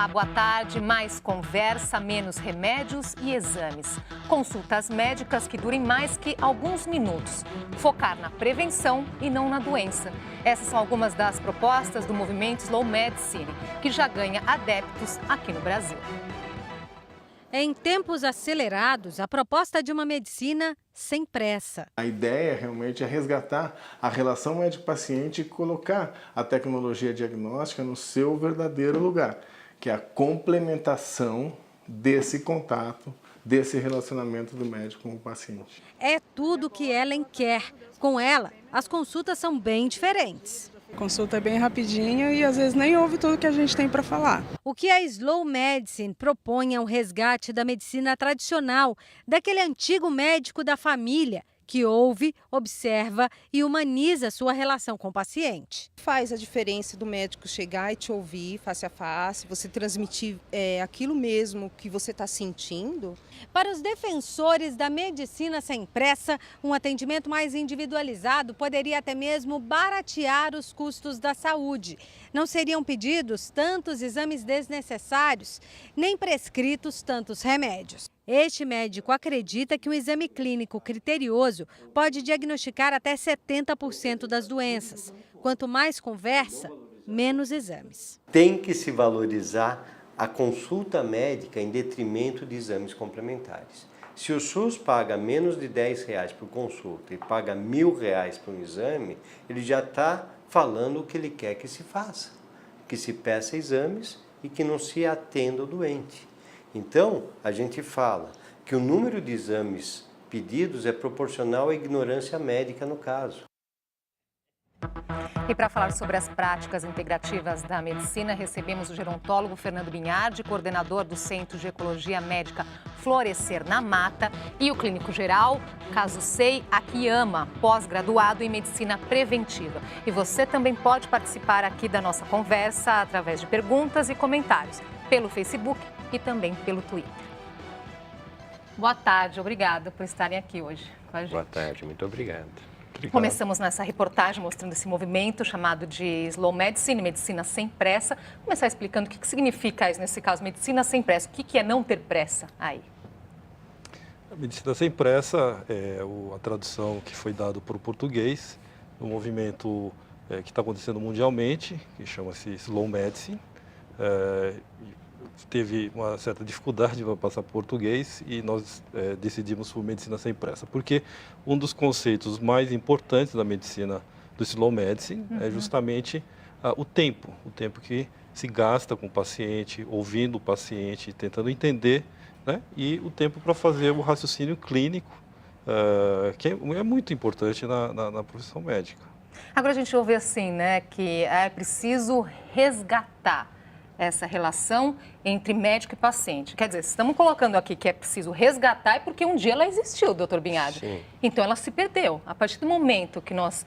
Olá, boa tarde. Mais conversa, menos remédios e exames. Consultas médicas que durem mais que alguns minutos. Focar na prevenção e não na doença. Essas são algumas das propostas do movimento Slow Medicine, que já ganha adeptos aqui no Brasil. Em tempos acelerados, a proposta de uma medicina sem pressa. A ideia realmente é resgatar a relação médico-paciente e colocar a tecnologia diagnóstica no seu verdadeiro lugar, que é a complementação desse contato, desse relacionamento do médico com o paciente. É tudo o que Ellen quer. Com ela, as consultas são bem diferentes. A consulta é bem rapidinha e às vezes nem ouve tudo que a gente tem para falar. O que a Slow Medicine propõe é um resgate da medicina tradicional, daquele antigo médico da família que ouve, observa e humaniza sua relação com o paciente. Faz a diferença do médico chegar e te ouvir face a face, você transmitir aquilo mesmo que você está sentindo. Para os defensores da medicina sem pressa, um atendimento mais individualizado poderia até mesmo baratear os custos da saúde. Não seriam pedidos tantos exames desnecessários, nem prescritos tantos remédios. Este médico acredita que um exame clínico criterioso pode diagnosticar até 70% das doenças. Quanto mais conversa, menos exames. Tem que se valorizar a consulta médica em detrimento de exames complementares. Se o SUS paga menos de R$10 por consulta e paga R$1.000 por um exame, ele já está falando o que ele quer que se faça, que se peça exames e que não se atenda o doente. Então, a gente fala que o número de exames pedidos é proporcional à ignorância médica no caso. E para falar sobre as práticas integrativas da medicina, recebemos o gerontólogo Fernando Binhardi, coordenador do Centro de Ecologia Médica Florescer na Mata, e o clínico geral Kazusei Akiyama, pós-graduado em medicina preventiva. E você também pode participar aqui da nossa conversa através de perguntas e comentários pelo Facebook e também pelo Twitter. Boa tarde, obrigada por estarem aqui hoje com a gente. Boa tarde, muito obrigado. Começamos nessa reportagem mostrando esse movimento chamado de Slow Medicine, medicina sem pressa. Vou começar explicando o que significa isso, nesse caso, medicina sem pressa. O que é não ter pressa aí? A medicina sem pressa é a tradução que foi dada para o português, do movimento que está acontecendo mundialmente, que chama-se Slow Medicine. Teve uma certa dificuldade para passar para português e nós decidimos por medicina sem pressa, porque um dos conceitos mais importantes da medicina do Slow Medicine é justamente o tempo que se gasta com o paciente, ouvindo o paciente, tentando entender, né? E o tempo para fazer o raciocínio clínico, que é muito importante na profissão médica. Agora a gente ouve assim, né, que é preciso resgatar essa relação entre médico e paciente. Quer dizer, estamos colocando aqui que é preciso resgatar, é porque um dia ela existiu, doutor Binhardi. Sim. Então ela se perdeu. A partir do momento que nós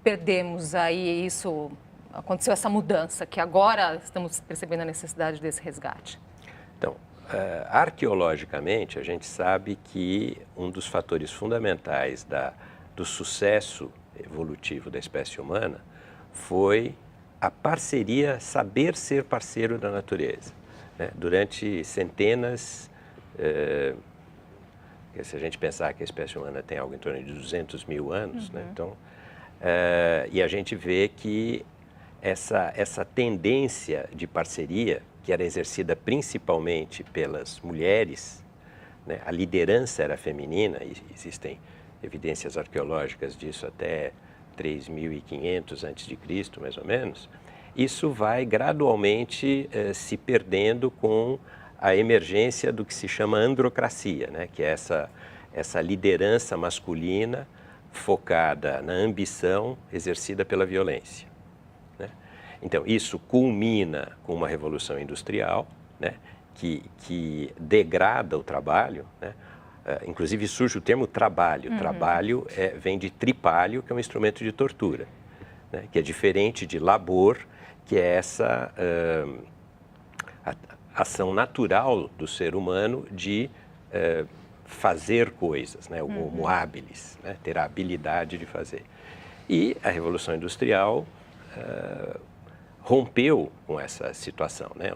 perdemos aí isso, aconteceu essa mudança, que agora estamos percebendo a necessidade desse resgate. Então, arqueologicamente, a gente sabe que um dos fatores fundamentais do sucesso evolutivo da espécie humana foi a parceria, saber ser parceiro da natureza, né? Durante centenas, se a gente pensar que a espécie humana tem algo em torno de 200 mil anos, né? Então, e a gente vê que essa tendência de parceria, que era exercida principalmente pelas mulheres, né? A liderança era feminina, e existem evidências arqueológicas disso até 3.500 a.C., mais ou menos, isso vai gradualmente se perdendo com a emergência do que se chama androcracia, né? Que é essa liderança masculina focada na ambição exercida pela violência, né? Então, isso culmina com uma revolução industrial, né? Que degrada o trabalho, né? Inclusive surge o termo trabalho. Trabalho vem de tripalho, que é um instrumento de tortura, né? Que é diferente de labor, que é essa ação natural do ser humano de fazer coisas, né? O homo habilis, né? Ter a habilidade de fazer. E a Revolução Industrial rompeu com essa situação, né?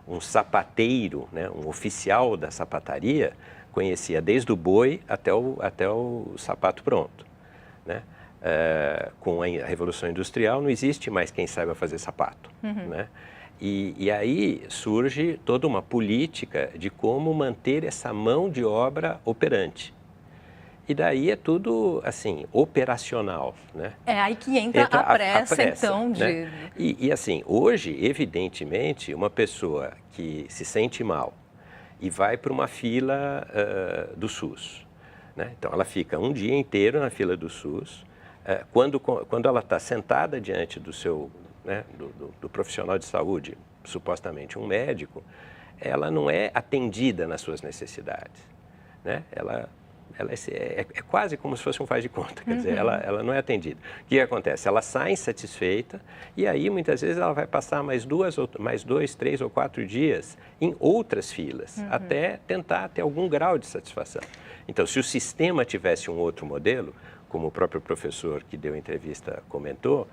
um sapateiro, né, um oficial da sapataria, conhecia desde o boi até o sapato pronto, né? Com a Revolução Industrial não existe mais quem saiba fazer sapato, né? E aí surge toda uma política de como manter essa mão de obra operante. E daí é tudo, assim, operacional, né? É aí que entra a pressa, então, de... Né? E assim, hoje, evidentemente, uma pessoa que se sente mal e vai para uma fila do SUS, né? Então, ela fica um dia inteiro na fila do SUS. Quando ela está sentada diante do seu, né, do profissional de saúde, supostamente um médico, ela não é atendida nas suas necessidades, né? Ela é quase como se fosse um faz de conta, quer dizer, ela não é atendida. O que acontece? Ela sai insatisfeita e aí muitas vezes ela vai passar mais 2, 3 ou 4 dias em outras filas, até tentar ter algum grau de satisfação. Então, se o sistema tivesse um outro modelo, como o próprio professor que deu a entrevista comentou,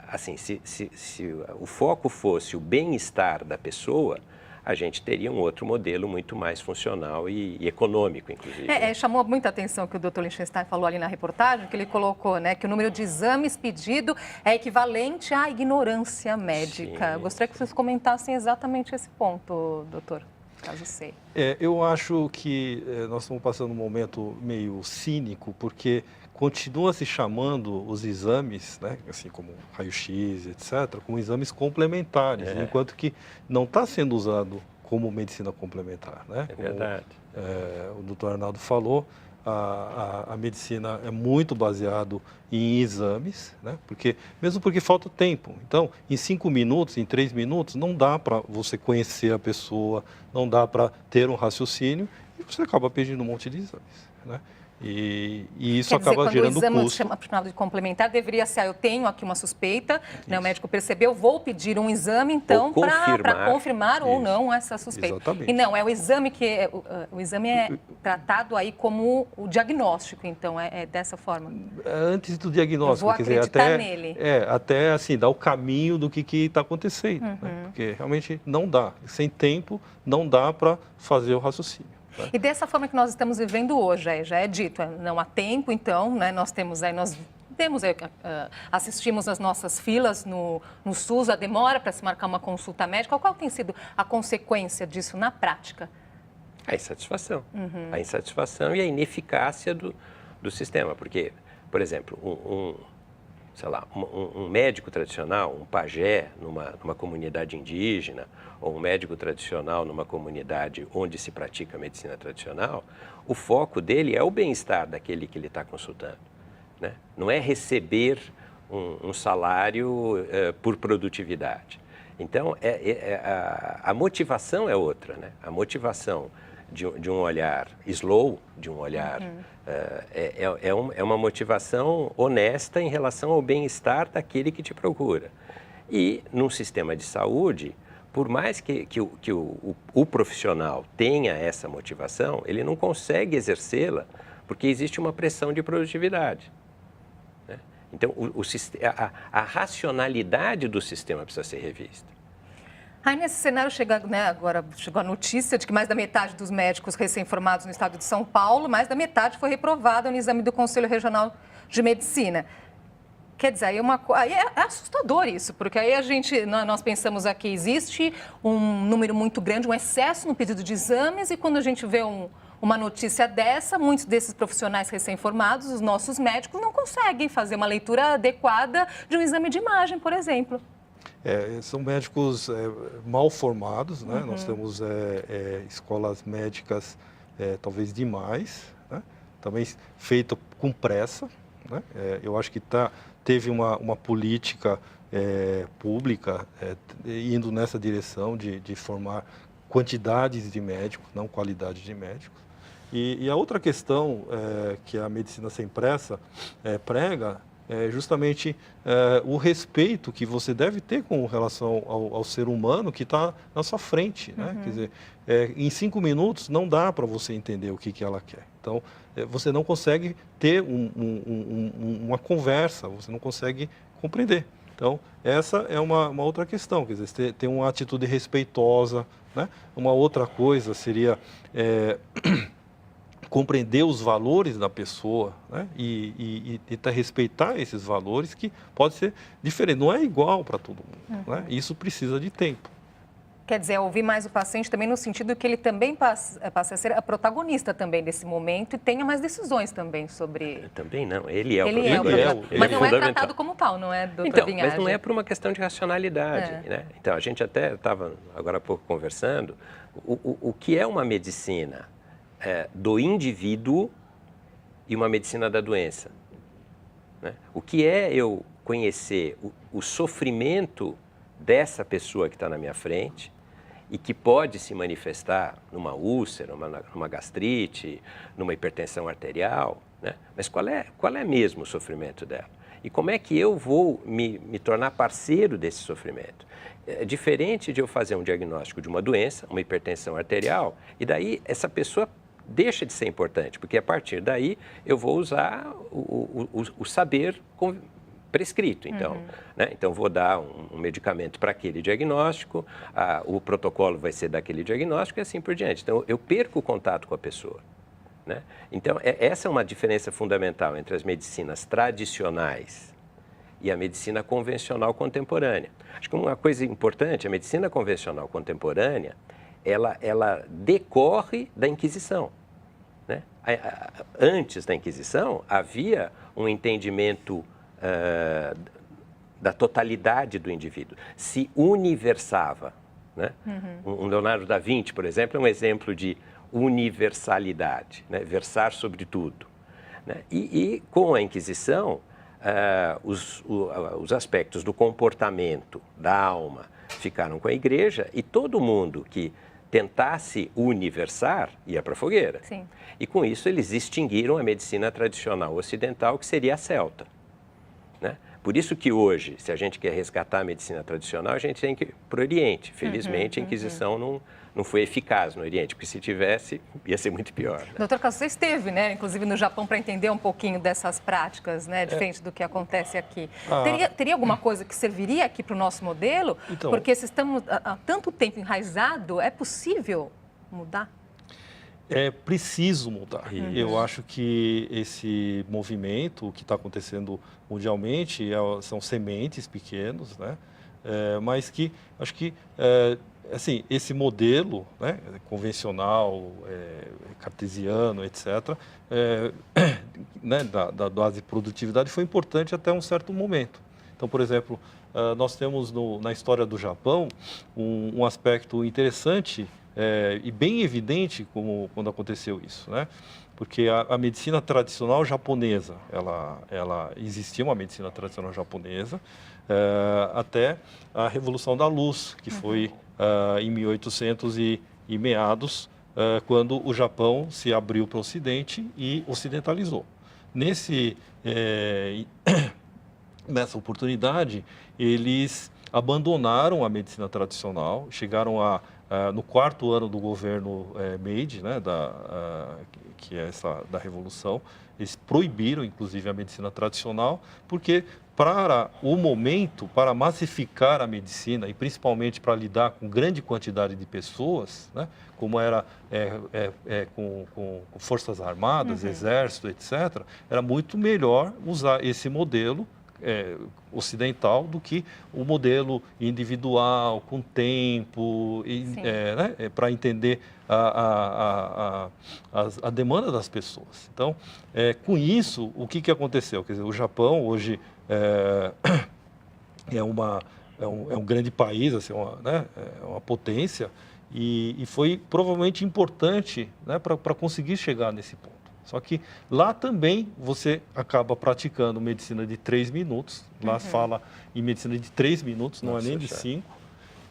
assim, se o foco fosse o bem-estar da pessoa, a gente teria um outro modelo muito mais funcional e econômico, inclusive. Chamou muita atenção que o Dr. Lichtenstein falou ali na reportagem, que ele colocou, né, que o número de exames pedido é equivalente à ignorância médica. Sim, Eu gostaria que vocês comentassem exatamente esse ponto, doutor, caso sei. Eu acho que nós estamos passando um momento meio cínico, porque continua se chamando os exames, né, assim como raio-x, etc., como exames complementares, enquanto que não está sendo usado como medicina complementar, né? É verdade. O doutor Arnaldo falou, a medicina é muito baseado em exames, né? Mesmo porque falta tempo. Então, em 5 minutos, em 3 minutos, não dá para você conhecer a pessoa, não dá para ter um raciocínio, e você acaba pedindo um monte de exames, né? E isso acaba gerando custo. Quando o exame chamado de complementar deveria ser, eu tenho aqui uma suspeita, né, o médico percebeu, vou pedir um exame, então, para confirmar ou não essa suspeita. Exatamente. E não, é o exame que o exame é tratado aí como o diagnóstico, então, é dessa forma. Antes do diagnóstico, eu vou acreditar nele. Até assim, dar o caminho do que está acontecendo, né? Porque realmente não dá, sem tempo, não dá para fazer o raciocínio. E dessa forma que nós estamos vivendo hoje, já é dito, não há tempo, então, né, nós assistimos as nossas filas no SUS, a demora para se marcar uma consulta médica. Qual tem sido a consequência disso na prática? A insatisfação. A insatisfação e a ineficácia do sistema. Porque, por exemplo, um médico tradicional, um pajé numa comunidade indígena, ou um médico tradicional numa comunidade onde se pratica a medicina tradicional, o foco dele é o bem-estar daquele que ele está consultando, né? Não é receber um salário por produtividade. Então, a motivação é outra, né? A motivação de um olhar slow, de um olhar... é uma motivação honesta em relação ao bem-estar daquele que te procura. E, num sistema de saúde, por mais que o profissional tenha essa motivação, ele não consegue exercê-la porque existe uma pressão de produtividade, né? Então, a racionalidade do sistema precisa ser revista. Aí, nesse cenário, agora chegou a notícia de que mais da metade dos médicos recém-formados no estado de São Paulo, mais da metade foi reprovada no exame do Conselho Regional de Medicina. Quer dizer, aí é assustador isso, porque aí nós pensamos aqui, existe um número muito grande, um excesso no pedido de exames, e quando a gente vê uma notícia dessa, muitos desses profissionais recém-formados, os nossos médicos, não conseguem fazer uma leitura adequada de um exame de imagem, por exemplo. São médicos mal formados, né? Nós temos escolas médicas talvez demais, né? Também feito com pressa, né? Eu acho que teve uma política pública indo nessa direção de formar quantidades de médicos, não qualidade de médicos. E a outra questão que a medicina sem pressa prega é justamente o respeito que você deve ter com relação ao ser humano que está na sua frente, né? Quer dizer, em 5 minutos não dá para você entender o que ela quer. Então, você não consegue ter uma conversa, você não consegue compreender. Então, essa é uma outra questão, quer dizer, ter uma atitude respeitosa, né? Uma outra coisa seria compreender os valores da pessoa, né? E tentar respeitar esses valores, que pode ser diferente, não é igual para todo mundo, né? Isso precisa de tempo. Quer dizer, ouvir mais o paciente também no sentido que ele também passe a ser a protagonista também desse momento e tenha mais decisões também sobre... Também não, ele é o Ele é o protagonista. Mas não é tratado como tal, não é, doutor Então, Bignardi? mas não é por uma questão de racionalidade, né? Então, a gente até estava agora há pouco conversando, o que é uma medicina do indivíduo e uma medicina da doença, né? O que é eu conhecer o sofrimento dessa pessoa que está na minha frente e que pode se manifestar numa úlcera, numa gastrite, numa hipertensão arterial, né? Mas qual é mesmo o sofrimento dela? E como é que eu vou me tornar parceiro desse sofrimento? É diferente de eu fazer um diagnóstico de uma doença, uma hipertensão arterial, e daí essa pessoa deixa de ser importante, porque a partir daí eu vou usar o saber prescrito, então. Né? Então, vou dar um medicamento para aquele diagnóstico, o protocolo vai ser daquele diagnóstico e assim por diante. Então, eu perco o contato com a pessoa. Né? Então, essa é uma diferença fundamental entre as medicinas tradicionais e a medicina convencional contemporânea. Acho que uma coisa importante, a medicina convencional contemporânea, ela decorre da Inquisição. Né? Antes da Inquisição, havia um entendimento da totalidade do indivíduo, se universava, né? Um Leonardo da Vinci, por exemplo, é um exemplo de universalidade, né? Versar sobre tudo. Né? E com a Inquisição, os aspectos do comportamento, da alma, ficaram com a Igreja, e todo mundo que tentasse universar ia para a fogueira. Sim. E com isso eles extinguiram a medicina tradicional ocidental, que seria a celta. Né? Por isso que hoje, se a gente quer resgatar a medicina tradicional, a gente tem que ir para o Oriente. Felizmente, a Inquisição não foi eficaz no Oriente, porque se tivesse, ia ser muito pior. Né? Doutor Caso, você esteve, né, inclusive no Japão, para entender um pouquinho dessas práticas, né, diferente do que acontece aqui. Teria alguma coisa que serviria aqui para o nosso modelo? Então, porque se estamos há tanto tempo enraizado, é possível mudar? É preciso mudar. Eu acho que esse movimento, o que está acontecendo mundialmente, são sementes pequenos, né? Mas que acho que assim, esse modelo, né, convencional, cartesiano, etc., né, da base de produtividade foi importante até um certo momento. Então, por exemplo, nós temos na história do Japão um aspecto interessante e bem evidente quando aconteceu isso, né? Porque a medicina tradicional japonesa, ela existia uma medicina tradicional japonesa até a Revolução da Luz, que foi em 1800 e meados, quando o Japão se abriu para o Ocidente e ocidentalizou. Nessa oportunidade, eles abandonaram a medicina tradicional, chegaram no 4º ano do governo Meiji, né, que é essa da Revolução, eles proibiram, inclusive, a medicina tradicional, porque para o momento, para massificar a medicina e principalmente para lidar com grande quantidade de pessoas, né, como era com forças armadas, exército, etc., era muito melhor usar esse modelo ocidental do que o modelo individual, com tempo, né, para entender a demanda das pessoas. Então, com isso, o que aconteceu? Quer dizer, o Japão hoje é um grande país, assim, uma potência, e foi provavelmente importante, né, para conseguir chegar nesse ponto. Só que lá também você acaba praticando medicina de 3 minutos. Lá fala em medicina de 3 minutos, não é nem de 5.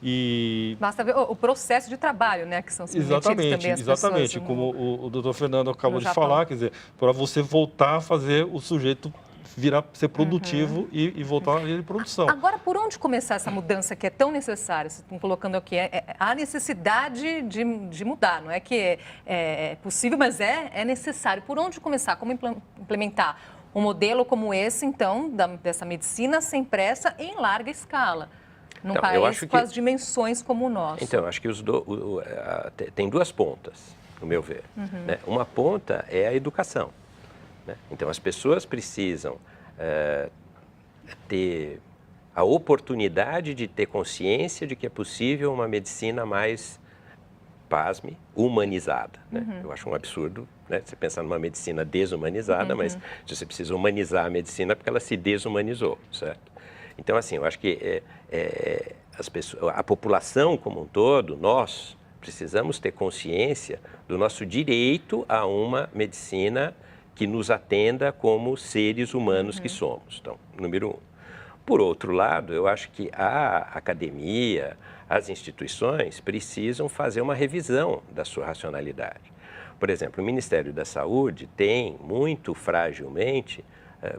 E... Basta ver o processo de trabalho, né, que são submetidos também as exatamente, pessoas como o doutor Fernando acabou de falar, quer dizer, para você voltar a fazer o sujeito ser produtivo e voltar à linha de produção. Agora, por onde começar essa mudança que é tão necessária? Vocês estão colocando aqui, há necessidade de mudar, não é que é possível, mas é necessário. Por onde começar? Como implementar um modelo como esse, então, dessa medicina sem pressa em larga escala, num Então, país com as dimensões como o nosso. Então, acho que tem duas pontas, no meu ver. Né? Uma ponta é a educação. Né? Então, as pessoas precisam ter a oportunidade de ter consciência de que é possível uma medicina mais, pasme, humanizada. Né? Eu acho um absurdo, né, você pensar numa medicina desumanizada, mas você precisa humanizar a medicina porque ela se desumanizou, certo? Então, assim, eu acho que a população como um todo, nós precisamos ter consciência do nosso direito a uma medicina que nos atenda como seres humanos que somos. Então, número 1. Por outro lado, eu acho que a academia, as instituições precisam fazer uma revisão da sua racionalidade. Por exemplo, o Ministério da Saúde tem, muito fragilmente,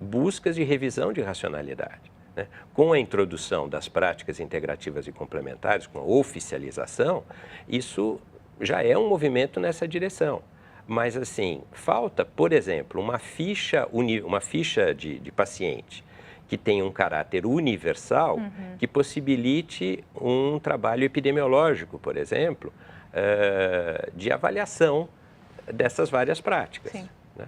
buscas de revisão de racionalidade. Né? Com a introdução das práticas integrativas e complementares, com a oficialização, isso já é um movimento nessa direção. Mas, assim, falta, por exemplo, uma ficha de paciente que tenha um caráter universal, que possibilite um trabalho epidemiológico, por exemplo, de avaliação dessas várias práticas. Sim. Né?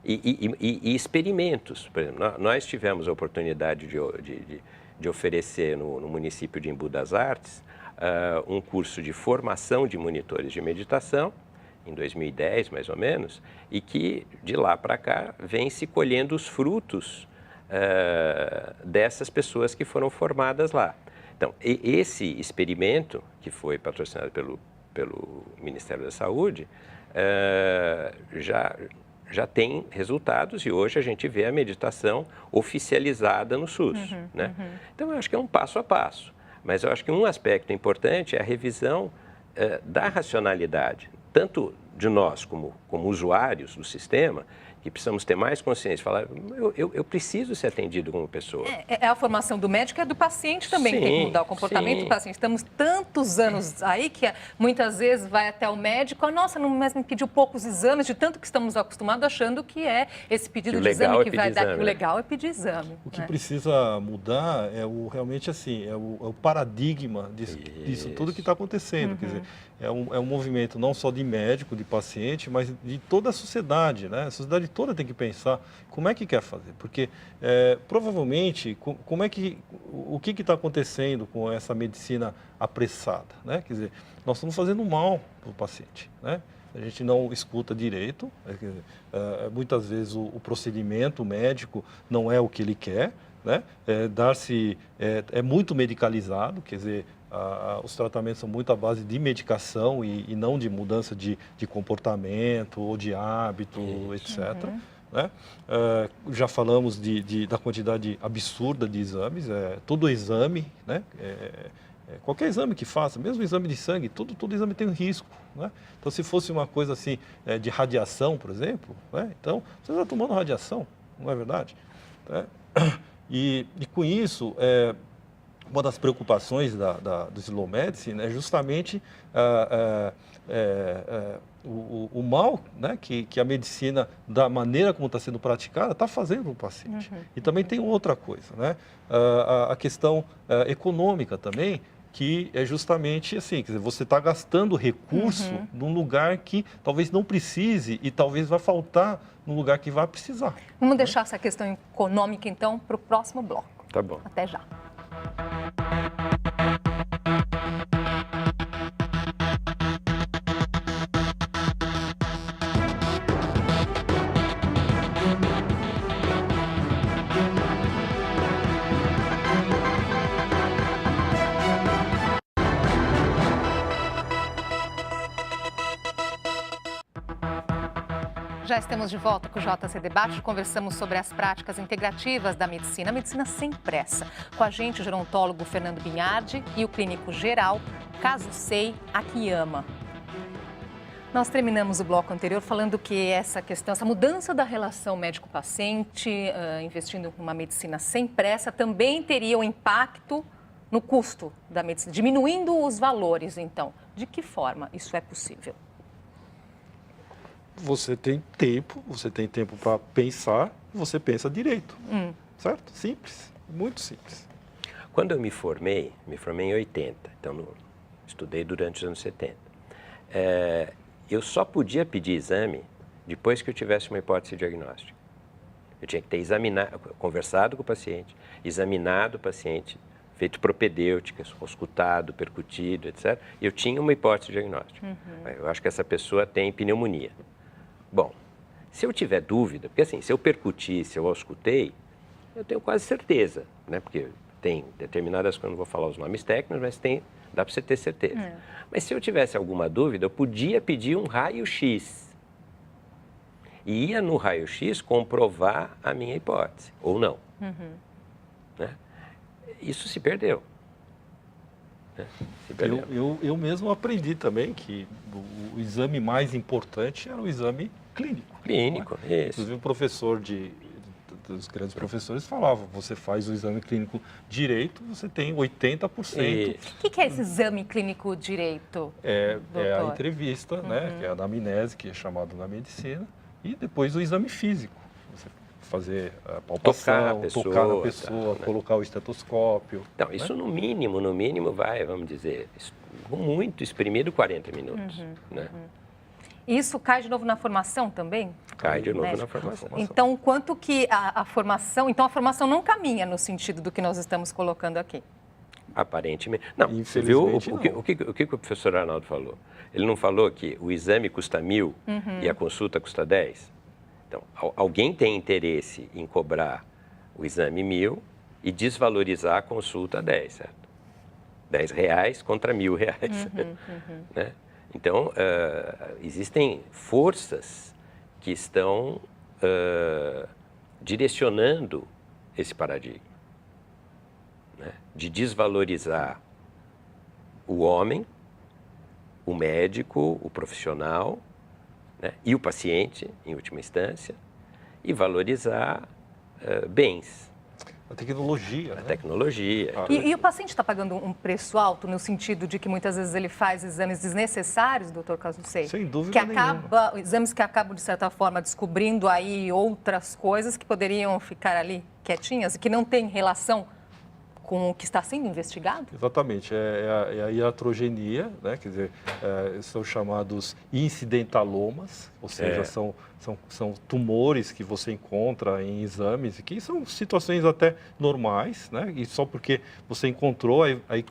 E experimentos. Por exemplo, nós tivemos a oportunidade de oferecer no município de Embu das Artes um curso de formação de monitores de meditação, em 2010, mais ou menos, e que, de lá para cá, vem se colhendo os frutos dessas pessoas que foram formadas lá. Então, esse experimento, que foi patrocinado pelo Ministério da Saúde, já tem resultados e hoje a gente vê a meditação oficializada no SUS. Né? Então, eu acho que é um passo a passo. Mas eu acho que um aspecto importante é a revisão da racionalidade, tanto de nós como usuários do sistema, que precisamos ter mais consciência, falar, eu preciso ser atendido como pessoa. A formação do médico é do paciente também, que tem que mudar o comportamento do paciente. Estamos tantos anos aí que muitas vezes vai até o médico, nossa, mas me pediu poucos exames, de tanto que estamos acostumados achando que é esse pedido de exame que vai dar. O legal é pedir exame. O que precisa mudar é realmente assim, é o paradigma disso tudo que está acontecendo. Quer dizer, é um movimento não só de médico, de paciente, mas de toda a sociedade, né? A sociedade toda tem que pensar como é que quer fazer, porque provavelmente o que está acontecendo com essa medicina apressada, né? Quer dizer, nós estamos fazendo mal para o paciente, né? A gente não escuta direito, muitas vezes o procedimento médico não é o que ele quer, né? É muito medicalizado, quer dizer, os tratamentos são muito à base de medicação e não de mudança de comportamento ou de hábito, etc. Né? Já falamos da quantidade absurda de exames, todo exame, né? Qualquer exame que faça, mesmo exame de sangue, todo exame tem um risco. Né? Então, se fosse uma coisa assim, de radiação, por exemplo, né? Então, você está tomando radiação, não é verdade? E com isso, uma das preocupações do Slow Medicine é justamente o mal, né, que a medicina, da maneira como está sendo praticada, está fazendo para o paciente. E também tem outra coisa, né? A questão econômica também, que é justamente assim, quer dizer, você está gastando recurso num lugar que talvez não precise e talvez vai faltar no lugar que vai precisar. Vamos deixar essa questão econômica, então, para o próximo bloco. Tá bom. Até já. Já estamos de volta com o JC Debate. Conversamos sobre as práticas integrativas da medicina, a medicina sem pressa. Com a gente, o gerontólogo Fernando Binhardi e o clínico geral Kazusei Akiyama. Nós terminamos o bloco anterior falando que essa mudança da relação médico-paciente, investindo em uma medicina sem pressa, também teria um impacto no custo da medicina, diminuindo os valores, então. De que forma isso é possível? você tem tempo para pensar, você pensa direito, certo? Simples, muito simples. Quando eu me formei em 80, então estudei durante os anos 70. Eu só podia pedir exame depois que eu tivesse uma hipótese diagnóstica. Eu tinha que ter conversado com o paciente, examinado o paciente, feito propedêuticas, auscultado, percutido, etc. E eu tinha uma hipótese diagnóstica. Eu acho que essa pessoa tem pneumonia. Bom, se eu tiver dúvida, porque assim, se eu percuti, se eu auscultei, eu tenho quase certeza, né? Porque tem determinadas, eu não vou falar os nomes técnicos, mas dá para você ter certeza. Mas se eu tivesse alguma dúvida, eu podia pedir um raio-x. E ia no raio-x comprovar a minha hipótese, ou não. Né? Isso se perdeu. Né? Se perdeu. Eu mesmo aprendi também que o exame mais importante era o exame clínico. Clínico, né? isso. Inclusive o professor dos grandes professores falava, você faz o exame clínico direito, você tem 80%. O que é esse exame clínico direito, É a doutor? entrevista, né, que é a anamnese, que é chamado na medicina, e depois o exame físico. Você fazer a palpação, tocar na pessoa, né? colocar o estetoscópio. Então, isso no mínimo vai, vamos dizer, com muito exprimido 40 minutos. Né? Isso cai de novo na formação também? Cai de novo Né? na formação. Então, quanto que a formação... Então, a formação não caminha no sentido do que nós estamos colocando aqui. Aparentemente. Não, você viu Infelizmente, o que o professor Arnaldo falou? Ele não falou que o exame custa 1.000 e a consulta custa 10? Então, alguém tem interesse em cobrar o exame 1.000 e desvalorizar a consulta a 10, certo? R$10 contra R$1.000. Né? Então, existem forças que estão direcionando esse paradigma, né? De desvalorizar o homem, o médico, o profissional, né? E o paciente, em última instância, e valorizar bens. A tecnologia. A tecnologia. E o paciente está pagando um preço alto no sentido de que muitas vezes ele faz exames desnecessários, doutor Casucci? Sem dúvida nenhuma. Exames que acabam, de certa forma, descobrindo aí outras coisas que poderiam ficar ali quietinhas e que não têm relação com o que está sendo investigado? Exatamente, é a iatrogenia, né? Quer dizer, são chamados incidentalomas, ou seja, são tumores que você encontra em exames, que são situações até normais, né? E só porque você encontrou, aí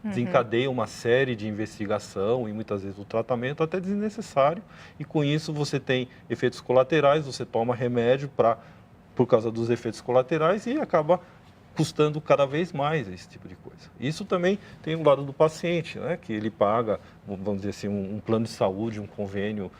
desencadeia uma série de investigação e muitas vezes o tratamento até desnecessário, e com isso você tem efeitos colaterais, você toma remédio por causa dos efeitos colaterais e acaba custando cada vez mais esse tipo de coisa. Isso também tem um lado do paciente, né, que ele paga, vamos dizer assim, um plano de saúde, um convênio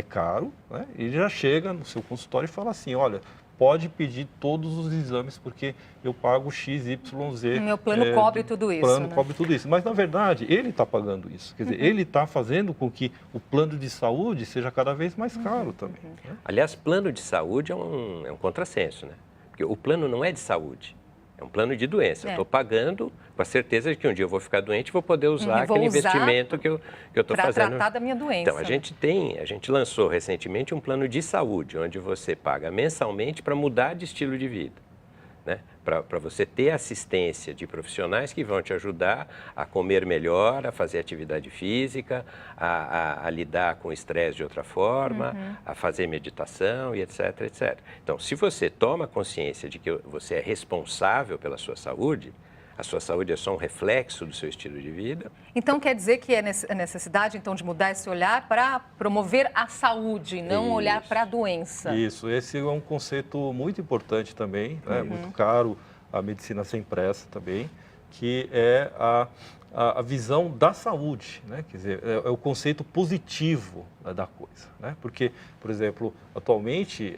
caro, né, e já chega no seu consultório e fala assim, olha, pode pedir todos os exames porque eu pago X, Y, Z. Meu plano cobre tudo isso. O plano cobre tudo isso. Mas, na verdade, ele está pagando isso. Quer dizer, ele está fazendo com que o plano de saúde seja cada vez mais caro também. Né? Aliás, plano de saúde é um contrassenso, né? Porque o plano não é de saúde. É um plano de doença. Eu estou pagando com a certeza de que um dia eu vou ficar doente e vou poder usar aquele investimento que eu estou fazendo. Para tratar da minha doença. Então, a gente lançou recentemente um plano de saúde, onde você paga mensalmente para mudar de estilo de vida. Né? Para você ter assistência de profissionais que vão te ajudar a comer melhor, a fazer atividade física, a lidar com o estresse de outra forma, a fazer meditação e etc, etc. Então, se você toma consciência de que você é responsável pela sua saúde, a sua saúde é só um reflexo do seu estilo de vida. Então, quer dizer que é necessidade, então, de mudar esse olhar para promover a saúde, não olhar para a doença. Isso, esse é um conceito muito importante também, né? Muito caro, a medicina sem pressa também, que é a visão da saúde, né? Quer dizer, é o conceito positivo, né, da coisa, né? Porque, por exemplo, atualmente,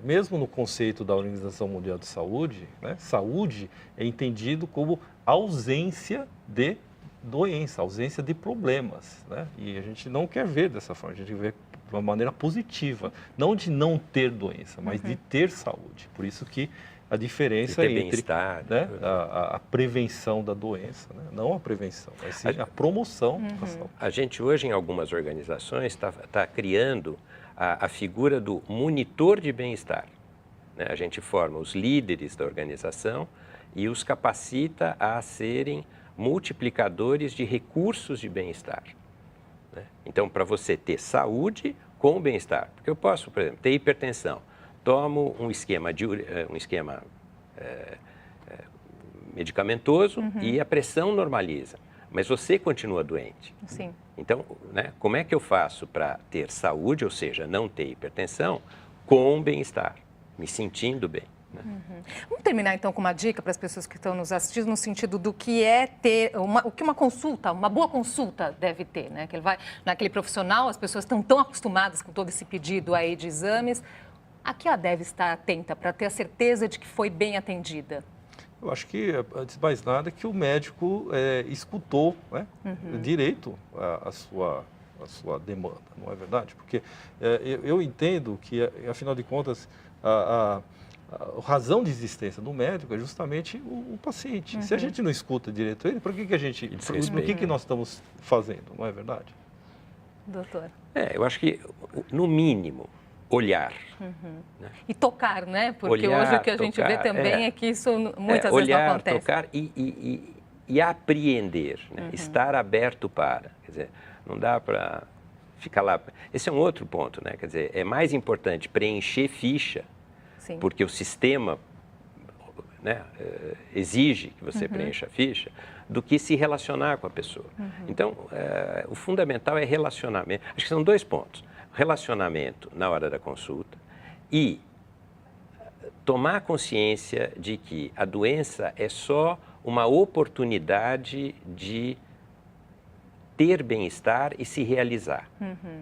mesmo no conceito da Organização Mundial de Saúde, né, saúde é entendido como ausência de doença, ausência de problemas, né? E a gente não quer ver dessa forma, a gente vê de uma maneira positiva, não de não ter doença, mas de ter saúde. Por isso que a diferença ter entre bem-estar, né, a prevenção da doença, né? Não a prevenção, mas sim a promoção da saúde. A gente hoje, em algumas organizações, está criando a figura do monitor de bem-estar. Né? A gente forma os líderes da organização e os capacita a serem multiplicadores de recursos de bem-estar. Né? Então, para você ter saúde com bem-estar, porque eu posso, por exemplo, ter hipertensão, tomo um esquema medicamentoso e a pressão normaliza, mas você continua doente. Sim. Então, né, como é que eu faço para ter saúde, ou seja, não ter hipertensão, com bem-estar, me sentindo bem? Né? Vamos terminar então com uma dica para as pessoas que estão nos assistindo no sentido do que é ter o que uma consulta, uma boa consulta deve ter, né? Que ele vai naquele profissional, as pessoas estão tão acostumadas com todo esse pedido aí de exames, a que ela deve estar atenta para ter a certeza de que foi bem atendida? Eu acho que, antes de mais nada, que o médico escutou, né, direito a sua demanda, não é verdade? Porque eu entendo que, afinal de contas, a razão de existência do médico é justamente o paciente. Se a gente não escuta direito ele, por que a gente, no que nós estamos fazendo, não é verdade? Doutor. Eu acho que, no mínimo, olhar. Né? E tocar, né? Porque olhar, hoje o que a gente vê também é que isso muitas vezes olhar, não acontece. Tocar e apreender, né? Estar aberto para. Quer dizer, não dá para ficar lá. Esse é um outro ponto, né? Quer dizer, é mais importante preencher ficha, Sim. porque o sistema, né, exige que você preencha a ficha, do que se relacionar com a pessoa. Então, o fundamental é relacionamento. Acho que são 2 pontos. Relacionamento na hora da consulta e tomar consciência de que a doença é só uma oportunidade de ter bem-estar e se realizar,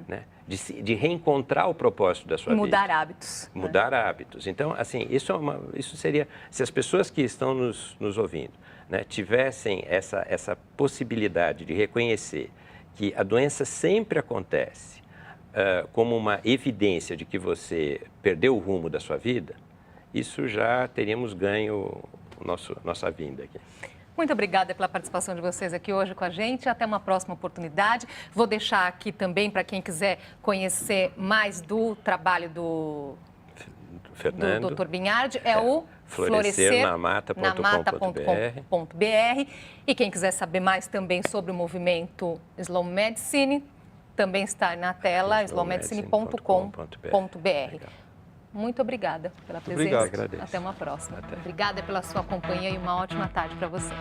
né? De reencontrar o propósito da sua vida. Mudar hábitos. Mudar hábitos. Então, assim, isso seria, se as pessoas que estão nos ouvindo, né, tivessem essa possibilidade de reconhecer que a doença sempre acontece como uma evidência de que você perdeu o rumo da sua vida, isso já teríamos ganho nossa vinda aqui. Muito obrigada pela participação de vocês aqui hoje com a gente. Até uma próxima oportunidade. Vou deixar aqui também para quem quiser conhecer mais do trabalho do Dr. Binhardi, o florescernamata.com.br. E quem quiser saber mais também sobre o movimento Slow Medicine, também está na tela, slowmedicine.com.br. Muito obrigada pela presença. Obrigado. Até uma próxima. Obrigada pela sua companhia e uma ótima tarde para você.